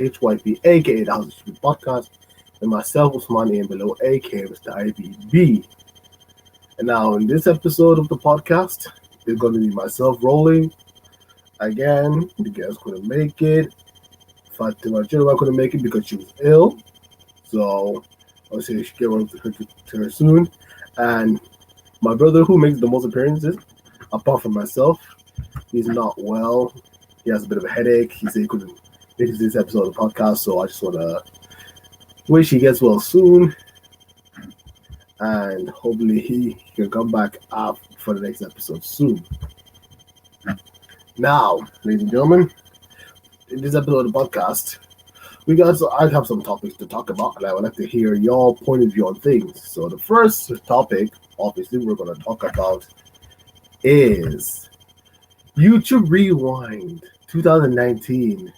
HYP, aka the Hausa podcast, and myself, Usman A.M Bello, aka Mr. IBB. And now, in this episode of the podcast, it's going to be myself rolling again. The girls couldn't make it. Fatima couldn't make it because she was ill. So, I'll say she get one to her soon. And my brother, who makes the most appearances, apart from myself, he's not well. He has a bit of a headache. He said he couldn't make this episode of the podcast, so I just want to wish he gets well soon. And hopefully he can come back up for the next episode soon. Now, ladies and gentlemen, in this episode of the podcast, I have some topics to talk about, and I would like to hear your point of view on things. So the first topic, obviously, we're going to talk about is YouTube Rewind 2019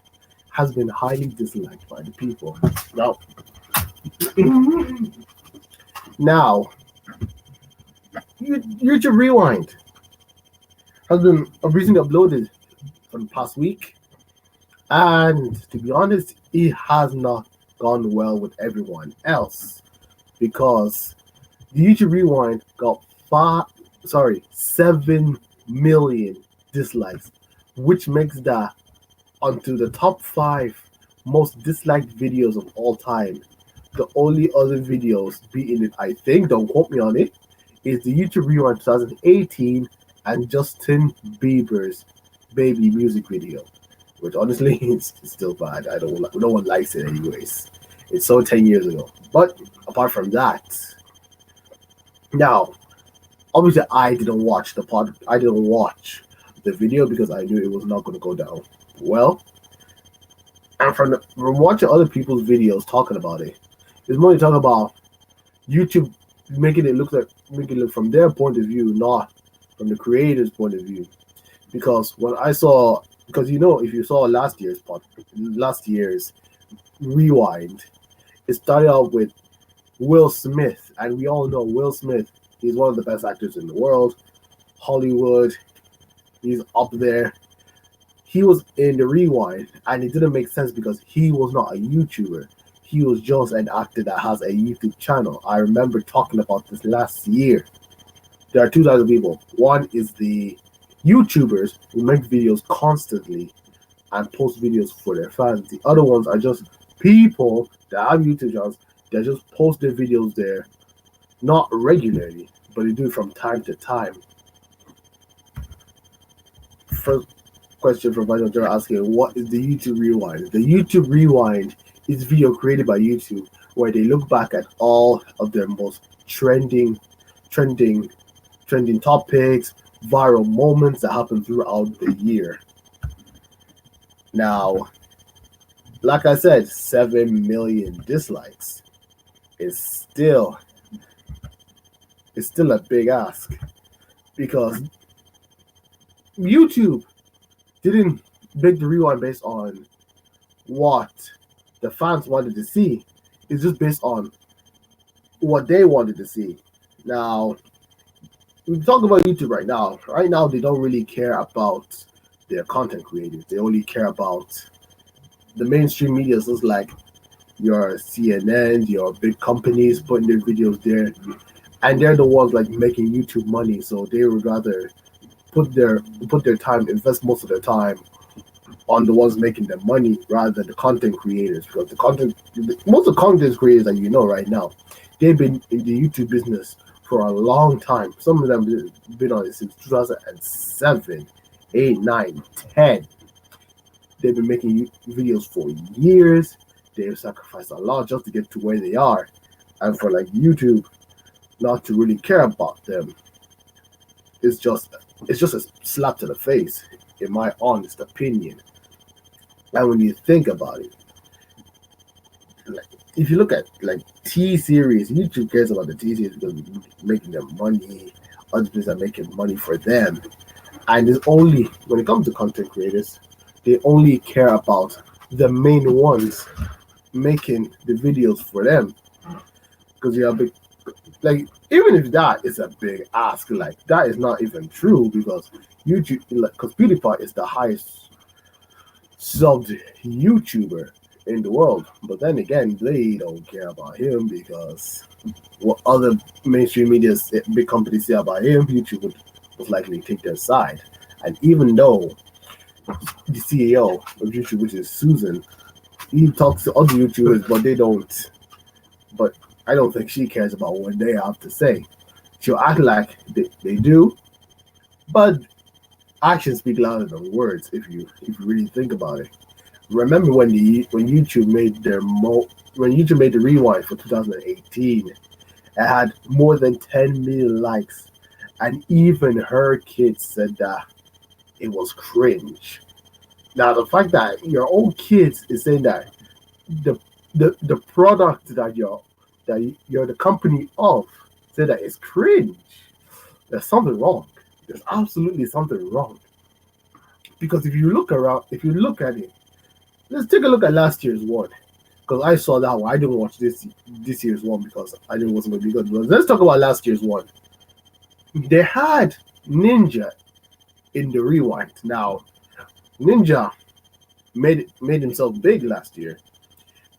has been highly disliked by the people. Now, YouTube Rewind has been recently uploaded for the past week, and to be honest, it has not gone well with everyone else because the YouTube Rewind got 7 million dislikes, which makes that onto the top 5 most disliked videos of all time. The only other videos beating it, I think, don't quote me on it, is the YouTube Rewind 2018 and Justin Bieber's Baby music video, which honestly is still bad. No one likes it anyways. It's so 10 years ago. But apart from that, now, obviously I didn't watch the video because I knew it was not going to go down well. And from watching other people's videos talking about it, it's more talking about YouTube making it look from their point of view, not from the creator's point of view. Because if you saw last year's Rewind, it started out with Will Smith, and we all know Will Smith. He's one of the best actors in the world, Hollywood. He's up there. He was in the Rewind, and it didn't make sense because he was not a YouTuber. He was just an actor that has a YouTube channel. I remember talking about this last year. There are two types of people. One is the YouTubers who make videos constantly and post videos for their fans. The other ones are just people that have YouTube channels that just post their videos there, not regularly, but they do it from time to time. First question from Vajo asking, what is the YouTube Rewind? The YouTube Rewind is video created by YouTube where they look back at all of their most trending topics, viral moments that happen throughout the year. Now, like I said, 7 million dislikes is still a big ask because YouTube didn't make the Rewind based on what the fans wanted to see. It's just based on what they wanted to see. Now, we talk about YouTube right now. Right now, they don't really care about their content creators. They only care about the mainstream media. So it's like your CNN, your big companies putting their videos there, and they're the ones like making YouTube money. So they would rather put their time, invest most of their time on the ones making them money rather than the content creators, because most of the content creators that you know right now, they've been in the YouTube business for a long time. Some of them have been on it since 2007, 8, 9, 10. They've been making videos for years. They've sacrificed a lot just to get to where they are, and for like YouTube not to really care about them, it's just a slap to the face, in my honest opinion. And when you think about it, like, if you look at like T-series, YouTube cares about the T-series because it's making them money. Other people are making money for them. And it's only, when it comes to content creators, they only care about the main ones making the videos for them. Because you have big, like, even if that is a big ask, like, that is not even true because YouTube, because PewDiePie is the highest subbed YouTuber in the world. But then again, they don't care about him because what other mainstream media, big companies say about him, YouTube would most likely take their side. And even though the CEO of YouTube, which is Susan, he talks to other YouTubers, but they don't. But I don't think she cares about what they have to say. She'll act like they do, but actions speak louder than words. If you really think about it. Remember when YouTube made when YouTube made the rewind for 2018, it had more than 10 million likes, and even her kids said that it was cringe. Now the fact that your own kids is saying that the product that you're the company of say that it's cringe, there's something wrong. There's absolutely something wrong. Because if you look at it, let's take a look at last year's one. Because I saw that one. I didn't watch this year's one because I knew it wasn't going to be good. But let's talk about last year's one. They had Ninja in the rewind. Now, Ninja made himself big last year.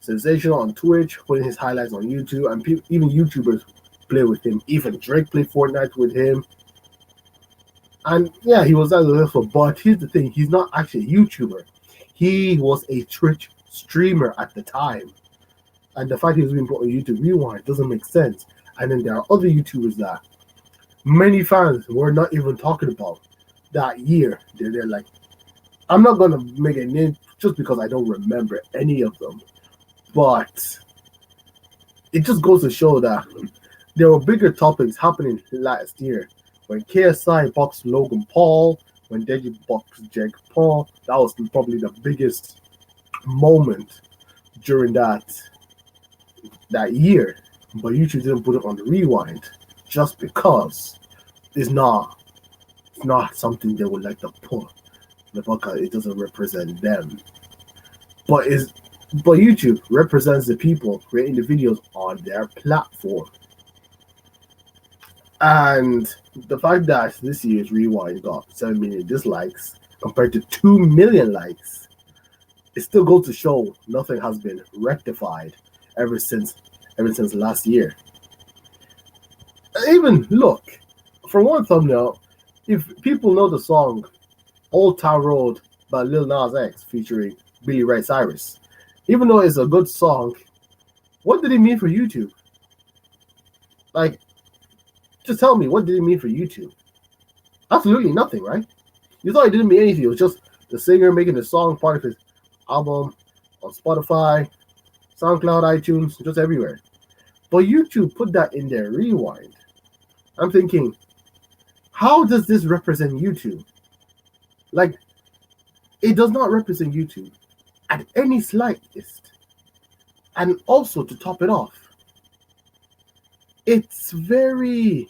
Sensational on Twitch, putting his highlights on YouTube, and even YouTubers play with him. Even Drake played Fortnite with him. And yeah, he was that successful. But here's the thing: he's not actually a YouTuber. He was a Twitch streamer at the time. And the fact he was being put on YouTube Rewind doesn't make sense. And then there are other YouTubers that many fans were not even talking about that year. They're like, I'm not going to make a name just because I don't remember any of them. But it just goes to show that there were bigger topics happening last year. When KSI boxed Logan Paul, when Deji boxed Jake Paul, that was probably the biggest moment during that year. But YouTube didn't put it on the rewind just because it's not something they would like to put because it doesn't represent them. But YouTube represents the people creating the videos on their platform. And the fact that this year's rewind got 7 million dislikes compared to 2 million likes, it still goes to show nothing has been rectified ever since last year. Even look, for one thumbnail, if people know the song Old Town Road by Lil Nas X featuring Billy Ray Cyrus, even though it's a good song, what did it mean for YouTube? Like, just tell me, what did it mean for YouTube? Absolutely nothing, right? You thought it didn't mean anything. It was just the singer making the song part of his album on Spotify, SoundCloud, iTunes, just everywhere. But YouTube put that in their rewind. I'm thinking, how does this represent YouTube? Like, it does not represent YouTube at any slightest. And also, to top it off, it's very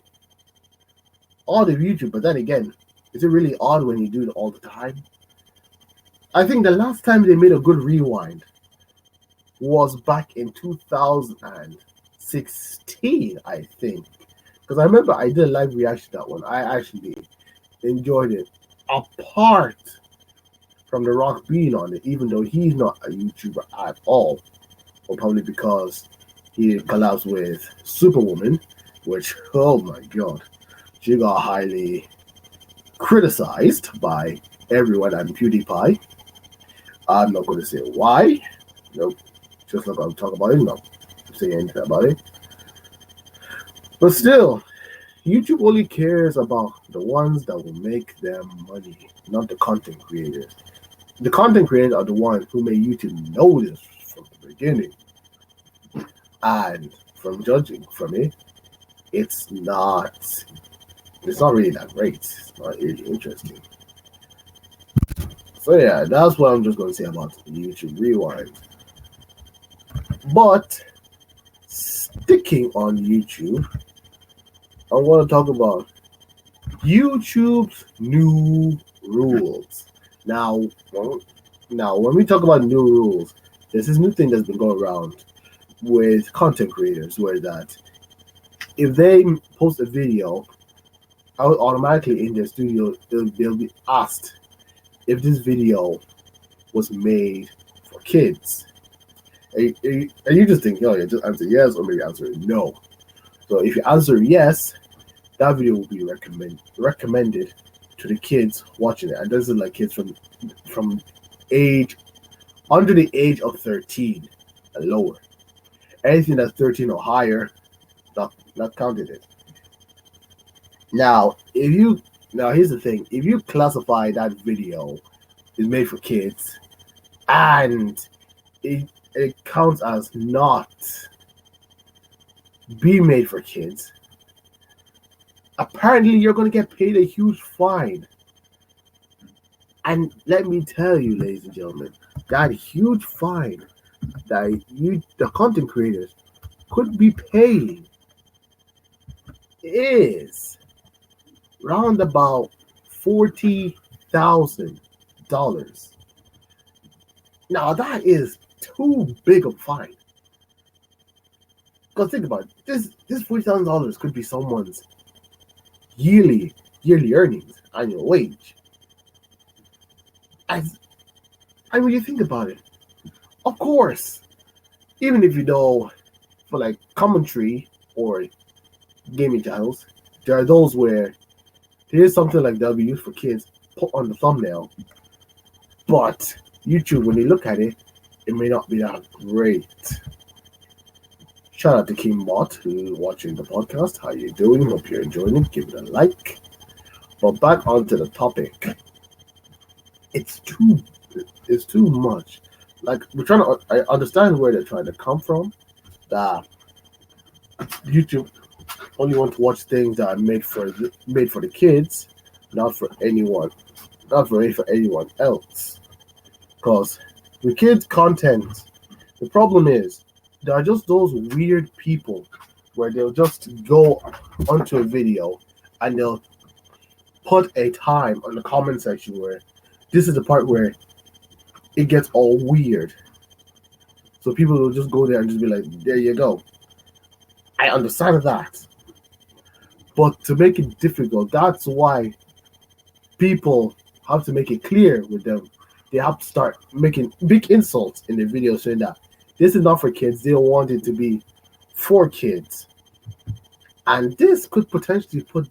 odd of YouTube, but then again, is it really odd when you do it all the time? I think the last time they made a good rewind was back in 2016, I think. Because I remember I did a live reaction to that one. I actually enjoyed it. Apart from The Rock being on it, even though he's not a YouTuber at all. Or probably because he collabs with Superwoman, which, oh my god, she got highly criticized by everyone and PewDiePie. I'm not going to say why. Nope. Just not going to talk about it. No. Say anything about it. But still, YouTube only cares about the ones that will make them money, not the content creators. The content creators are the ones who made YouTube notice from the beginning. And from judging from it, it's not really that great. It's not really interesting. So yeah, that's what I'm just going to say about YouTube Rewind. But sticking on YouTube, I want to talk about YouTube's new rules. Now, when we talk about new rules, there's this new thing that's been going around with content creators where that if they post a video, automatically in their studio, they'll be asked if this video was made for kids. And you just think, oh, yeah, just answer yes or maybe answer no. So if you answer yes, that video will be recommended to the kids watching it. And this is like kids from age under the age of 13 and lower. Anything that's 13 or higher, not counted it. Now, here's the thing: if you classify that video is made for kids, and it counts as not be made for kids, apparently you're going to get paid a huge fine. And let me tell you, ladies and gentlemen, that huge fine that the content creators could be paying is round about $40,000. Now that is too big a fine. Because think about it, this $40,000 could be someone's yearly earnings, annual wage. And when you think about it, of course, even if you know, for like commentary or gaming channels, there are those where there is something like that'll be used for kids, put on the thumbnail. But YouTube, when you look at it, it may not be that great. Shout out to Kimbot who's watching the podcast. How you doing? Hope you're enjoying it. Give it a like. But back onto the topic. It's too much. Like I understand where they're trying to come from. That YouTube only want to watch things that are made for the kids, not for anyone else. Because the kids' content, the problem is there are just those weird people where they'll just go onto a video and they'll put a time on the comment section where this is the part where it gets all weird. So people will just go there and just be like, there you go. I understand that. But to make it difficult, that's why people have to make it clear with them. They have to start making big insults in the video saying that this is not for kids. They don't want it to be for kids. And this could potentially put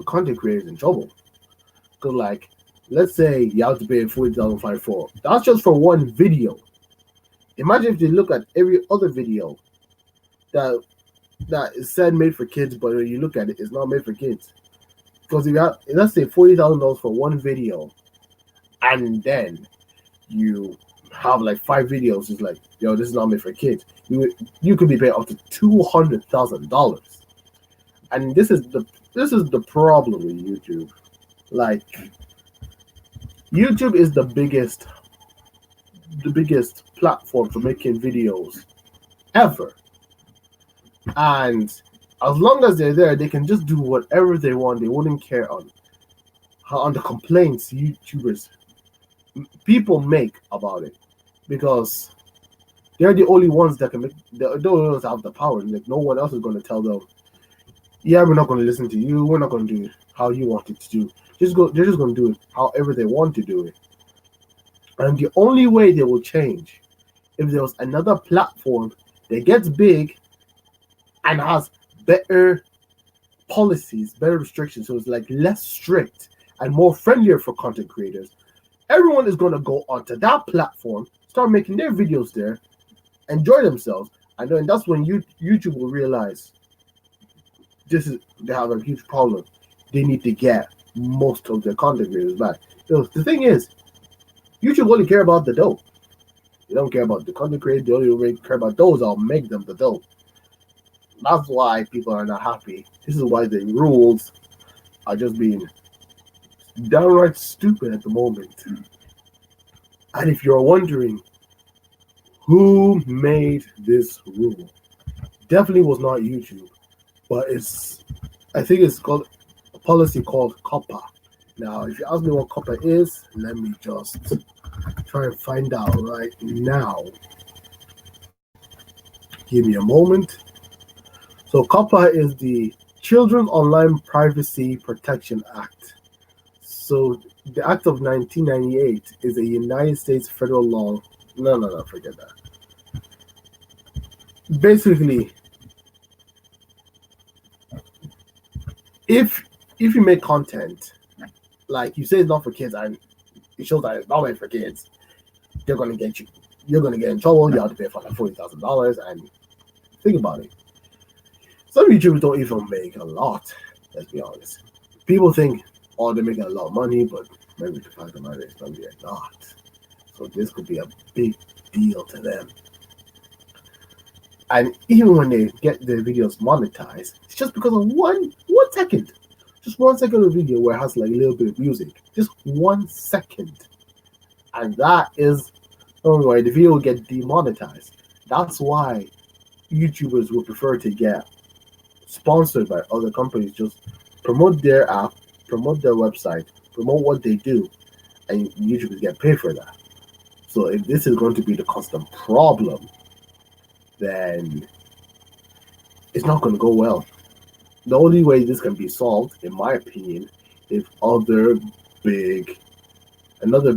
content creators in trouble. Because, like, let's say you have to pay $40,000 for. That's just for one video. Imagine if you look at every other video that is said made for kids, but when you look at it, it's not made for kids. Because if you have, let's say $40,000 for one video, and then you have like 5 videos, it's like, yo, this is not made for kids. You could be paid up to $200,000. And this is the problem with YouTube. Like, YouTube is the biggest platform for making videos ever. And as long as they're there, they can just do whatever they want. They wouldn't care on the complaints people make about it, because they're the only ones that can make. They're the only ones that have the power. Like, no one else is going to tell them, yeah, we're not going to listen to you. We're not going to do how you want it to do. They're just going to do it however they want to do it. And the only way they will change if there was another platform that gets big and has better policies, better restrictions, so it's like less strict and more friendlier for content creators. Everyone is going to go onto that platform, start making their videos there, enjoy themselves, and then that's when YouTube will realize they have a huge problem. They need to get most of their content creators back. So the thing is, YouTube only care about the dough. They don't care about the content creators. They only care about those that'll make them the dough. That's why people are not happy. This is why the rules are just being downright stupid at the moment. And if you're wondering who made this rule, definitely was not YouTube, but I think it's called a policy called COPPA. Now, if you ask me what COPPA is, let me just try and find out right now. Give me a moment. So COPPA is the Children Online Privacy Protection Act. So The Act of 1998 is a United States federal law. No, no, no, forget that. Basically, if if you make content like you say it's not for kids and it shows that it's not meant for kids, they're gonna get you. You're gonna get in trouble. You have to pay for like $40,000. And think about it. Some YouTubers don't even make a lot. Let's be honest. People think, oh, they're making a lot of money, but maybe the fact of the matter is maybe they're not. So this could be a big deal to them. And even when they get their videos monetized, it's just because of one second. Just 1 second of video where it has like a little bit of music. Just 1 second. And that is why the video will get demonetized. That's why YouTubers would prefer to get sponsored by other companies. Just promote their app, promote their website, promote what they do, and YouTubers get paid for that. So if this is going to be the constant problem, then it's not going to go well. The only way this can be solved, in my opinion, if other big, another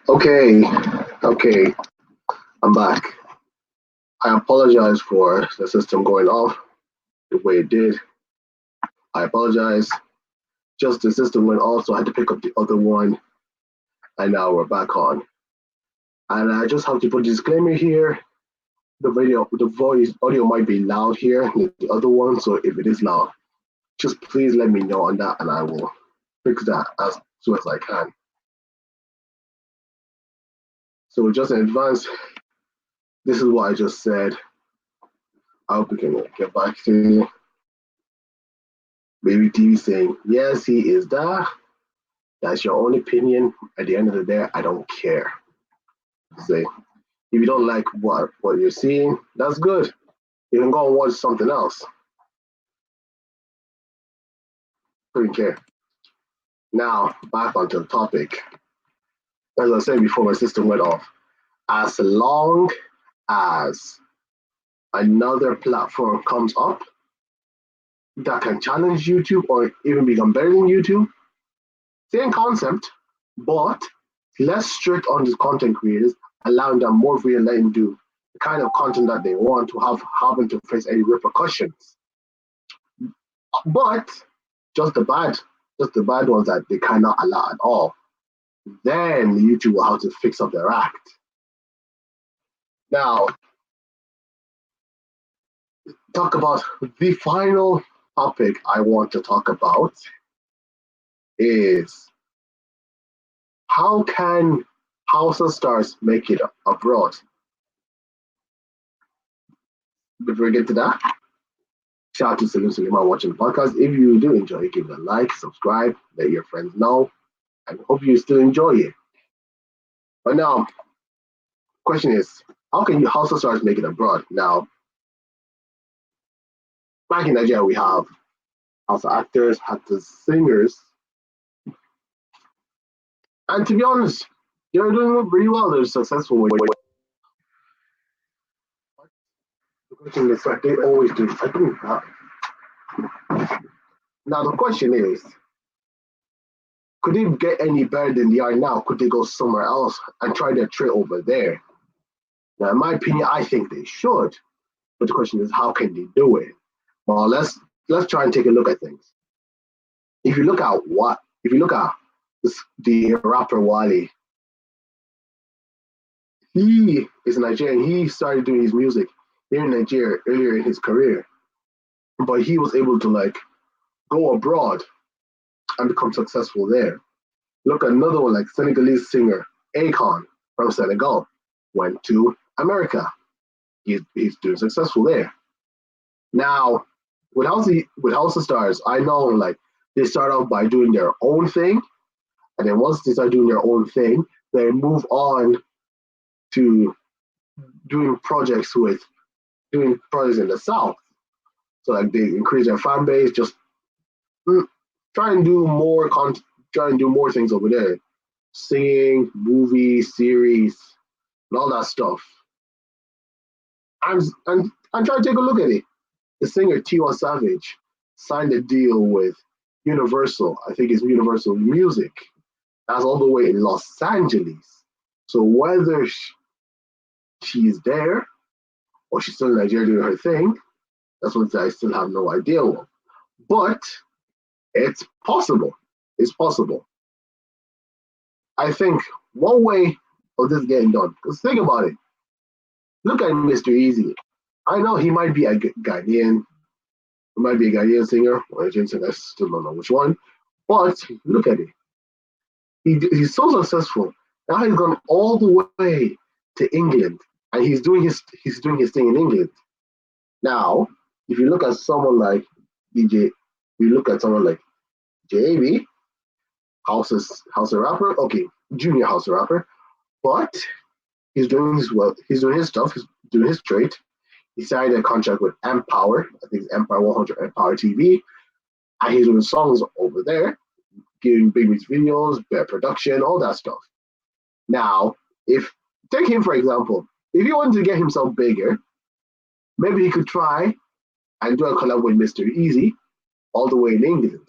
Okay, okay, I'm back. I apologize for the system going off the way it did. I apologize. Just the system went off, so I had to pick up the other one, and now we're back on. And I just have to put a disclaimer here. The voice, audio might be loud here, the other one, so if it is loud, just please let me know on that, and I will fix that as soon as I can. So just in advance, this is what I just said. I hope we can get back to Baby TV saying, yes, he is there. That's your own opinion. At the end of the day, I don't care. Say, if you don't like what you're seeing, that's good. You can go and watch something else. Couldn't care. Now, back onto the topic. As I said before, my system went off. As long as another platform comes up that can challenge YouTube or even become better than YouTube, same concept, but less strict on these content creators, allowing them more freedom, letting them do the kind of content that they want to have, having to face any repercussions. But just the bad ones that they cannot allow at all. Then YouTube will have to fix up their act. Now, talk about the final topic I want to talk about is how can Hausa stars make it abroad? Before we get to that, shout out to Salim Suleiman watching the podcast. If you do enjoy it, give it a like, subscribe, let your friends know, and hope you still enjoy it. But now, question is, how can you Hausa stars make it abroad? Now, back in Nigeria, we have Hausa actors, actors, singers, and to be honest, they're doing pretty well. They're successful with the question is what they always do. I think that. Now the question is, could they get any better than they are now? Could they go somewhere else and try their trade over there? Now, in my opinion, I think they should. But the question is, how can they do it? Well, let's try and take a look at things. If you look at the rapper Wale, he is Nigerian. He started doing his music here in Nigeria earlier in his career, but he was able to like go abroad and become successful there. Look at another one like Senegalese singer Akon from Senegal went to America. He's doing successful there. Now with Hausa stars, I know like they start off by doing their own thing, and then once they start doing their own thing, they move on to doing projects in the South. So like they increase their fan base, just try and do more try and do more things over there. Singing, movies, series, and all that stuff. And try to take a look at it. The singer Tiwa Savage signed a deal with Universal. I think it's Universal Music. That's all the way in Los Angeles. So whether she's there or she's still in Nigeria doing her thing, that's what I still have no idea of. But it's possible. It's possible. I think one way of this getting done, because think about it. Look at Mr. Easy. I know he might be a Ghanaian, he might be a Ghanaian singer or a Nigerian singer, I still don't know which one. But look at it. He's so successful. Now he's gone all the way to England, and he's doing his thing in England. Now, if you look at someone like DJ, you look at someone like JAB, Hausa rapper, okay, junior Hausa rapper, but he's doing his stuff, he's doing his trade. He signed a contract with Empower, I think it's Empire 100, Empower TV, and he's doing songs over there, giving big music videos, better production, all that stuff. Now, if take him for example, if he wanted to get himself bigger, maybe he could try and do a collab with Mr. Easy all the way in England.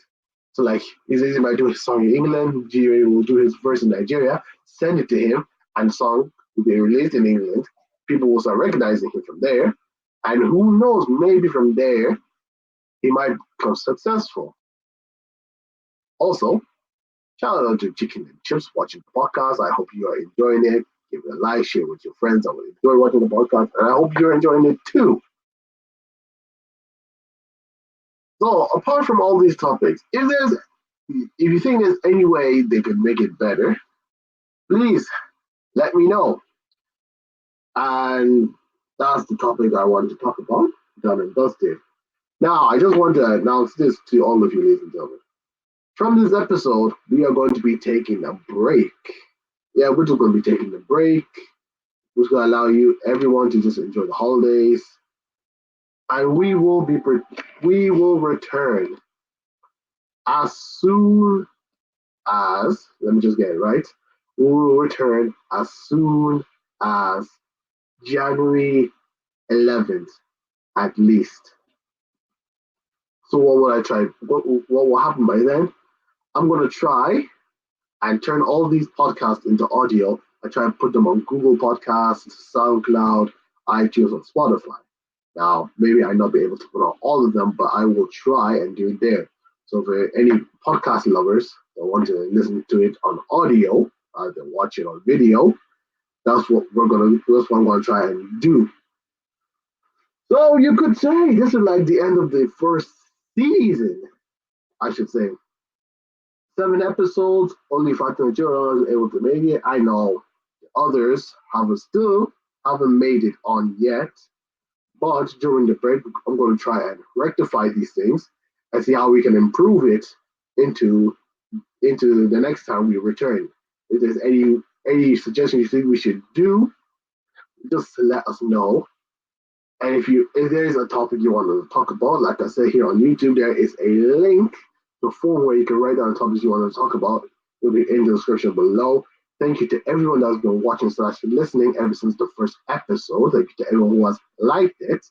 So like he might do his song in England, Jerry will do his verse in Nigeria, send it to him, and the song will be released in England. People will start recognizing him from there. And who knows, maybe from there he might become successful. Also, shout out to Chicken and Chips watching the podcast. I hope you are enjoying it. Give it a like, share with your friends. I will enjoy watching the podcast, and I hope you're enjoying it too. So, apart from all these topics, if you think there's any way they could make it better, please let me know. And that's the topic I wanted to talk about. Done and dusted. Now, I just want to announce this to all of you, ladies and gentlemen. From this episode, we are going to be taking a break. Yeah, we're just going to be taking a break. We're just going to allow everyone, to just enjoy the holidays, and we will return as soon as, let me just get it right. We will return as soon as January 11th, at least. So what will I try? What will happen by then? I'm gonna try and turn all these podcasts into audio. I try and put them on Google Podcasts, SoundCloud, iTunes, and Spotify. Now, maybe I not be able to put on all of them, but I will try and do it there. So for any podcast lovers that want to listen to it on audio, either watch it on video, that's what I'm gonna try and do. So you could say this is like the end of the first season, I should say. 7 episodes, only Fatima was able to make it. I know others haven't made it on yet. But during the break, I'm going to try and rectify these things and see how we can improve it into the next time we return. If there's any suggestions you think we should do, just let us know. And if there is a topic you want to talk about, like I said here on YouTube, there is a link to a form where you can write down topics you want to talk about. It'll be in the description below. Thank you to everyone that's been watching / listening ever since the first episode. Thank you to everyone who has liked it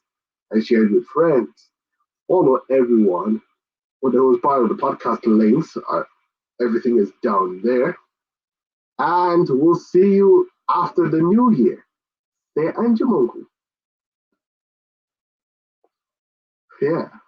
and shared with friends. Follow everyone. Who was part of the podcast links, everything is down there. And we'll see you after the new year. Say Anjamonku. Yeah.